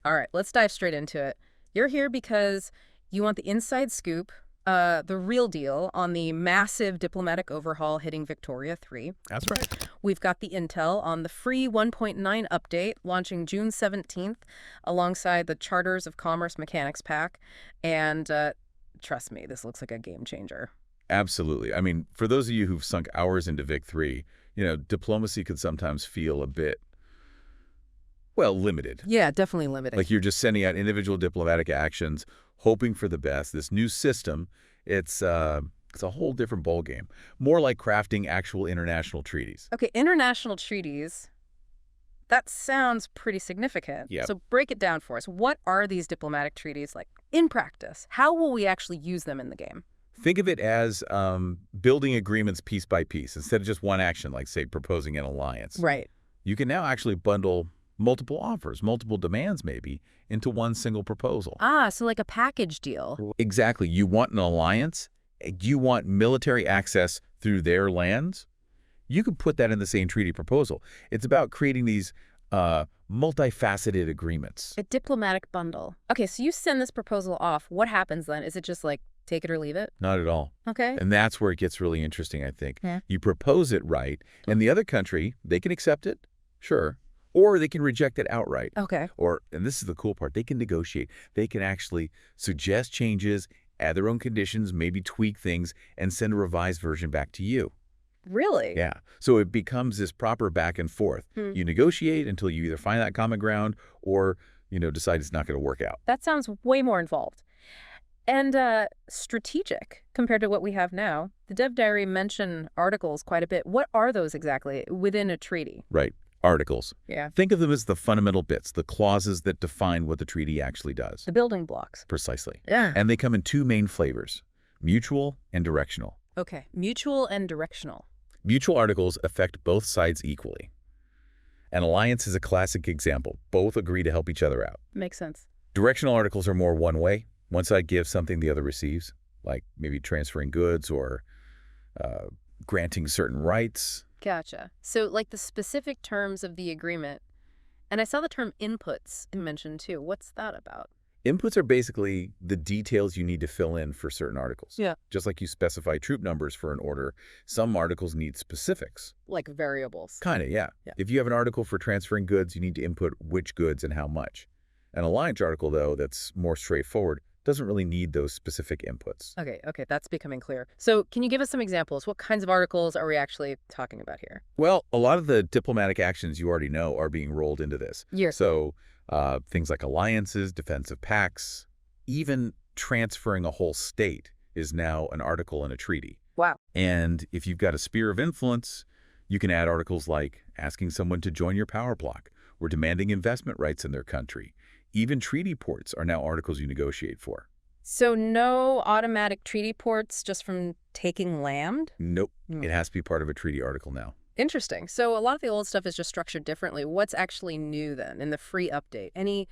All right, let's dive straight into it. You're here because you want the inside scoop, the real deal on the massive diplomatic overhaul hitting Victoria 3. That's right. We've got the intel on the free 1.9 update launching June 17th alongside the Charters of Commerce Mechanics Pack. And trust me, this looks like a game changer. Absolutely. I mean, for those of you who've sunk hours into Vic 3, diplomacy could sometimes feel a bit, well, limited. Yeah, definitely limited. Like you're just sending out individual diplomatic actions, hoping for the best. This new system, it's a whole different ballgame. More like crafting actual international treaties. Okay, international treaties. That sounds pretty significant. Yeah. So break it down for us. What are these diplomatic treaties like in practice? How will we actually use them in the game? Think of it as building agreements piece by piece instead of just one action, like, say, proposing an alliance. Right. You can now actually bundle multiple offers, multiple demands maybe, into one single proposal. Ah, so like a package deal. Exactly. You want an alliance, you want military access through their lands, you could put that in the same treaty proposal. It's about creating these multifaceted agreements. A diplomatic bundle. Okay, so you send this proposal off. What happens then? Is it just like take it or leave it? Not at all. Okay. And that's where it gets really interesting, I think. Yeah. You propose it right, and the other country, they can accept it, sure, or they can reject it outright. Okay. Or, and this is the cool part, they can negotiate. They can actually suggest changes, add their own conditions, maybe tweak things, and send a revised version back to you. Really? Yeah. So it becomes this proper back and forth. You negotiate until you either find that common ground or, decide it's not going to work out. That sounds way more involved. And strategic compared to what we have now. The Dev Diary mention articles quite a bit. What are those exactly within a treaty? Right. Articles. Yeah. Think of them as the fundamental bits, the clauses that define what the treaty actually does. The building blocks. Precisely. Yeah. And they come in two main flavors, mutual and directional. Okay. Mutual and directional. Mutual articles affect both sides equally. An alliance is a classic example. Both agree to help each other out. Makes sense. Directional articles are more one way. One side gives something the other receives, like maybe transferring goods or granting certain rights. Gotcha. So like the specific terms of the agreement. And I saw the term inputs mentioned too. What's that about? Inputs are basically the details you need to fill in for certain articles. Yeah. Just like you specify troop numbers for an order, some articles need specifics. Like variables. Kind of, yeah. If you have an article for transferring goods, you need to input which goods and how much. An alliance article, though, that's more straightforward, doesn't really need those specific inputs. Okay, that's becoming clear. So can you give us some examples? What kinds of articles are we actually talking about here? Well, a lot of the diplomatic actions you already know are being rolled into this. Yeah. So things like alliances, defensive pacts, even transferring a whole state is now an article in a treaty. Wow. And if you've got a sphere of influence, you can add articles like asking someone to join your power bloc or demanding investment rights in their country. Even treaty ports are now articles you negotiate for. So no automatic treaty ports just from taking land? Nope. It has to be part of a treaty article now. Interesting. So a lot of the old stuff is just structured differently. What's actually new then in the free update? Any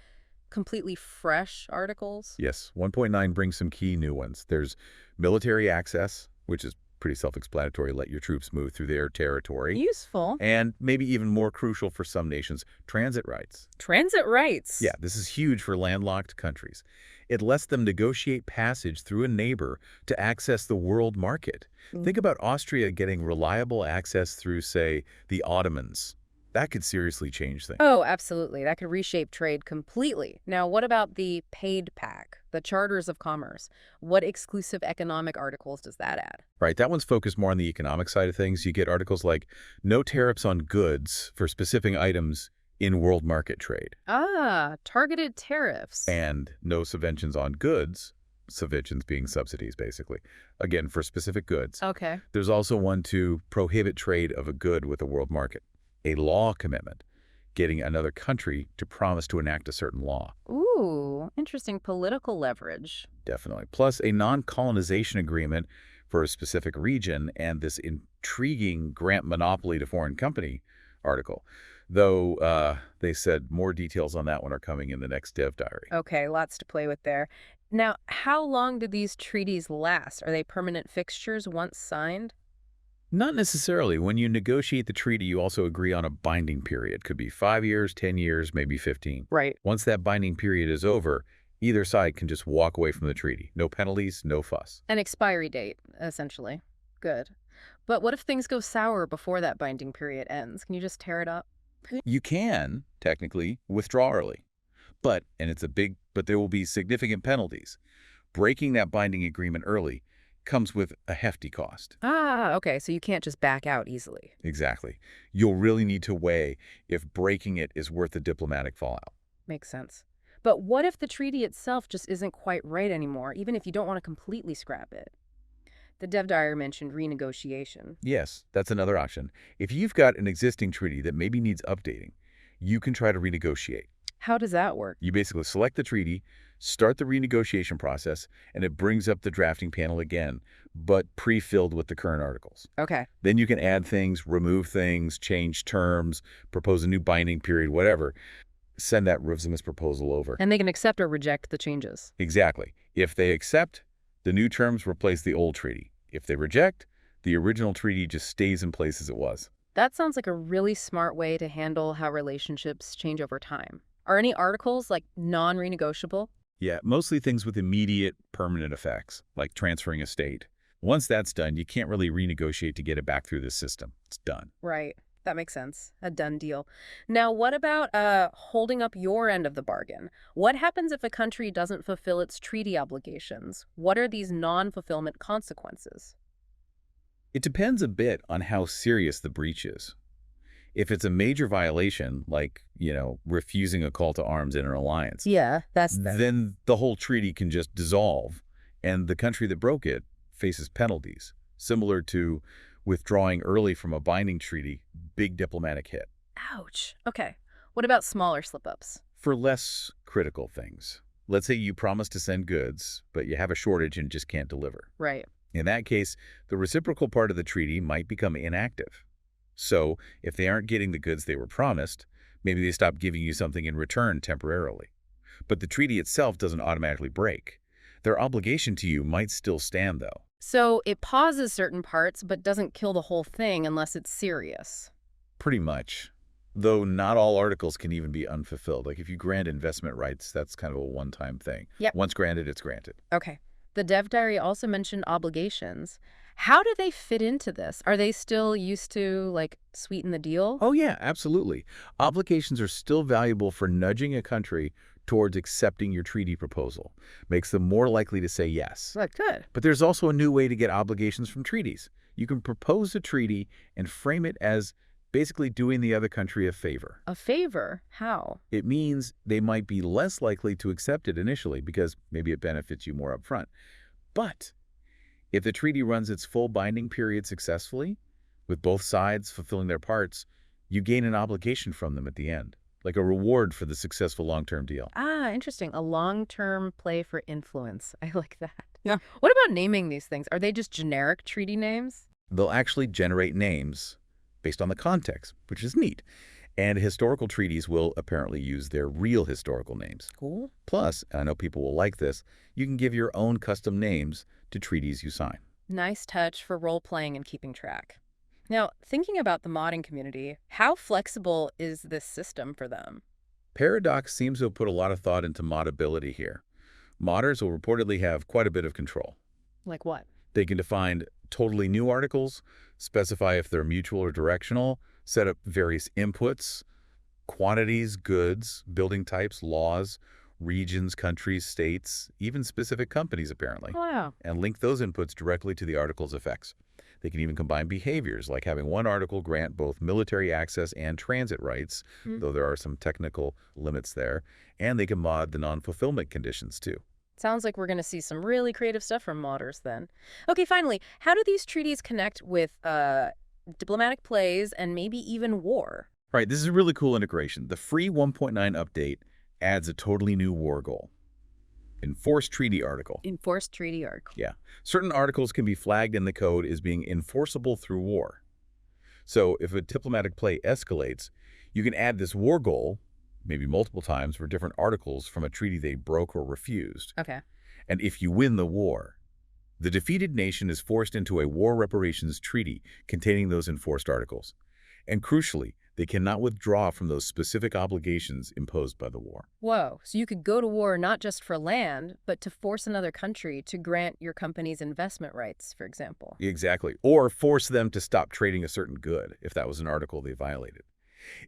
completely fresh articles? Yes. 1.9 brings some key new ones. There's military access, which is pretty self-explanatory. Let your troops move through their territory. Useful. And maybe even more crucial for some nations, transit rights. Transit rights. Yeah, this is huge for landlocked countries. It lets them negotiate passage through a neighbor to access the world market. Think about Austria getting reliable access through, say, the Ottomans. That could seriously change things. Oh, absolutely. That could reshape trade completely. Now, what about the paid pack, the Charters of Commerce? What exclusive economic articles does that add? Right, that one's focused more on the economic side of things. You get articles like no tariffs on goods for specific items in world market trade. Ah, targeted tariffs. And no subventions on goods, subventions being subsidies, basically, again, for specific goods. Okay. There's also one to prohibit trade of a good with the world market. A law commitment, getting another country to promise to enact a certain law. Ooh, interesting political leverage. Definitely. Plus a non-colonization agreement for a specific region and this intriguing grant monopoly to foreign company article. Though they said more details on that one are coming in the next Dev Diary. Okay, lots to play with there. Now, how long do these treaties last? Are they permanent fixtures once signed? Not necessarily. When you negotiate the treaty, you also agree on a binding period. Could be 5 years, 10 years, maybe 15. Right. Once that binding period is over, either side can just walk away from the treaty. No penalties, no fuss. An expiry date, essentially. Good. But what if things go sour before that binding period ends? Can you just tear it up? You can, technically, withdraw early. But there will be significant penalties. Breaking that binding agreement early comes with a hefty cost. Ah, okay, so you can't just back out easily. Exactly. You'll really need to weigh if breaking it is worth the diplomatic fallout. Makes sense. But what if the treaty itself just isn't quite right anymore, even if you don't want to completely scrap it? The Dev Diary mentioned renegotiation. Yes, that's another option. If you've got an existing treaty that maybe needs updating, you can try to renegotiate. How does that work? You basically select the treaty, start the renegotiation process, and it brings up the drafting panel again, but pre-filled with the current articles. Okay. Then you can add things, remove things, change terms, propose a new binding period, whatever. Send that revisionist proposal over. And they can accept or reject the changes. Exactly. If they accept, the new terms replace the old treaty. If they reject, the original treaty just stays in place as it was. That sounds like a really smart way to handle how relationships change over time. Are any articles like non-renegotiable? Yeah, mostly things with immediate, permanent effects, like transferring a state. Once that's done, you can't really renegotiate to get it back through the system. It's done. Right. That makes sense. A done deal. Now, what about holding up your end of the bargain? What happens if a country doesn't fulfill its treaty obligations? What are these non-fulfillment consequences? It depends a bit on how serious the breach is. If it's a major violation, like, refusing a call to arms in an alliance, Yeah, then the whole treaty can just dissolve, and the country that broke it faces penalties, similar to withdrawing early from a binding treaty, big diplomatic hit. Ouch. Okay. What about smaller slip-ups? For less critical things, let's say you promise to send goods, but you have a shortage and just can't deliver. Right. In that case, the reciprocal part of the treaty might become inactive. So, if they aren't getting the goods they were promised, maybe they stop giving you something in return temporarily. But the treaty itself doesn't automatically break. Their obligation to you might still stand, though. So it pauses certain parts but doesn't kill the whole thing unless it's serious. Pretty much. Though not all articles can even be unfulfilled. Like if you grant investment rights, that's kind of a one-time thing. Yep. Once granted, it's granted. Okay. The Dev Diary also mentioned obligations. How do they fit into this? Are they still used to, like, sweeten the deal? Oh, yeah, absolutely. Obligations are still valuable for nudging a country towards accepting your treaty proposal. Makes them more likely to say yes. Good. But there's also a new way to get obligations from treaties. You can propose a treaty and frame it as basically doing the other country a favor. A favor? How? It means they might be less likely to accept it initially because maybe it benefits you more upfront. But if the treaty runs its full binding period successfully, with both sides fulfilling their parts, you gain an obligation from them at the end, like a reward for the successful long-term deal. Ah, interesting. A long-term play for influence. I like that. Yeah. What about naming these things? Are they just generic treaty names? They'll actually generate names based on the context, which is neat. And historical treaties will apparently use their real historical names. Cool. Plus, and I know people will like this, you can give your own custom names to treaties you sign. Nice touch for role-playing and keeping track. Now, thinking about the modding community, how flexible is this system for them? Paradox seems to have put a lot of thought into modability here. Modders will reportedly have quite a bit of control. Like what? They can define totally new articles, specify if they're mutual or directional, set up various inputs, quantities, goods, building types, laws, regions, countries, states, even specific companies apparently, Wow. and link those inputs directly to the article's effects. They can even combine behaviors, like having one article grant both military access and transit rights, though there are some technical limits there, and they can mod the non-fulfillment conditions too. Sounds like we're going to see some really creative stuff from modders then. Okay, finally, how do these treaties connect with diplomatic plays and maybe even war? Right, this is a really cool integration. The free 1.9 update adds a totally new war goal. Enforced treaty article. Enforced treaty article. Yeah. Certain articles can be flagged in the code as being enforceable through war. So if a diplomatic play escalates, you can add this war goal, maybe multiple times, for different articles from a treaty they broke or refused. Okay. And if you win the war, The defeated nation is forced into a war reparations treaty containing those enforced articles. And crucially, they cannot withdraw from those specific obligations imposed by the war. Whoa, so you could go to war not just for land, but to force another country to grant your company's investment rights, for example. Exactly. Or force them to stop trading a certain good, if that was an article they violated.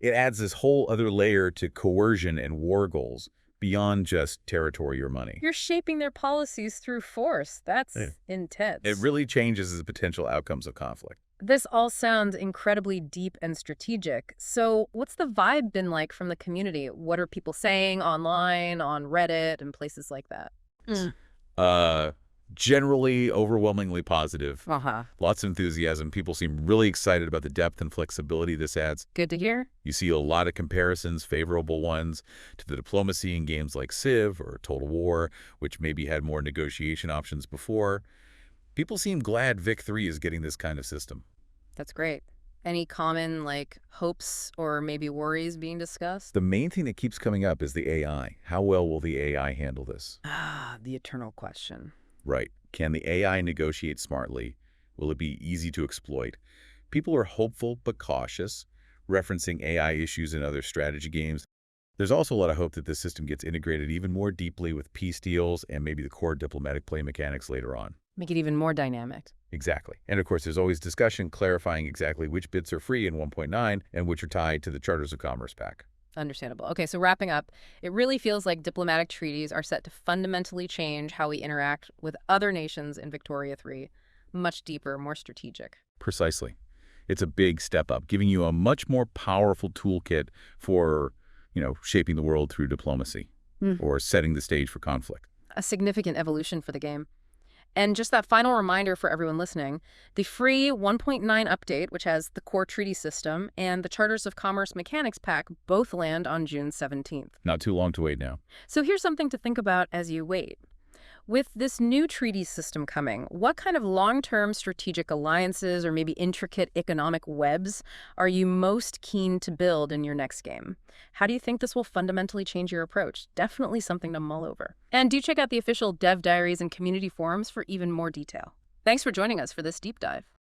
It adds this whole other layer to coercion and war goals beyond just territory or money. You're shaping their policies through force. That's Yeah. intense. It really changes the potential outcomes of conflict. This all sounds incredibly deep and strategic. So, what's the vibe been like from the community? What are people saying online, on Reddit, and places like that? Mm. Uh, Generally overwhelmingly positive. Uh-huh. Lots of enthusiasm. People seem really excited about the depth and flexibility this adds. Good to hear. You see a lot of comparisons, favorable ones, to the diplomacy in games like Civ or Total War, which maybe had more negotiation options before. People seem glad Vic 3 is getting this kind of system. That's great. Any common, hopes or maybe worries being discussed? The main thing that keeps coming up is the AI. How well will the AI handle this? Ah, the eternal question. Right. Can the AI negotiate smartly? Will it be easy to exploit? People are hopeful but cautious, referencing AI issues in other strategy games. There's also a lot of hope that this system gets integrated even more deeply with peace deals and maybe the core diplomatic play mechanics later on. Make it even more dynamic. Exactly. And of course, there's always discussion clarifying exactly which bits are free in 1.9 and which are tied to the Charters of Commerce pack. Understandable. Okay, so wrapping up, it really feels like diplomatic treaties are set to fundamentally change how we interact with other nations in Victoria 3. Much deeper, more strategic. Precisely. It's a big step up, giving you a much more powerful toolkit for, shaping the world through diplomacy or setting the stage for conflict. A significant evolution for the game. And just that final reminder for everyone listening, the free 1.9 update, which has the core treaty system, and the Charters of Commerce Mechanics pack both land on June 17th. Not too long to wait now. So here's something to think about as you wait. With this new treaty system coming, what kind of long-term strategic alliances or maybe intricate economic webs are you most keen to build in your next game? How do you think this will fundamentally change your approach? Definitely something to mull over. And do check out the official Dev Diaries and community forums for even more detail. Thanks for joining us for this deep dive.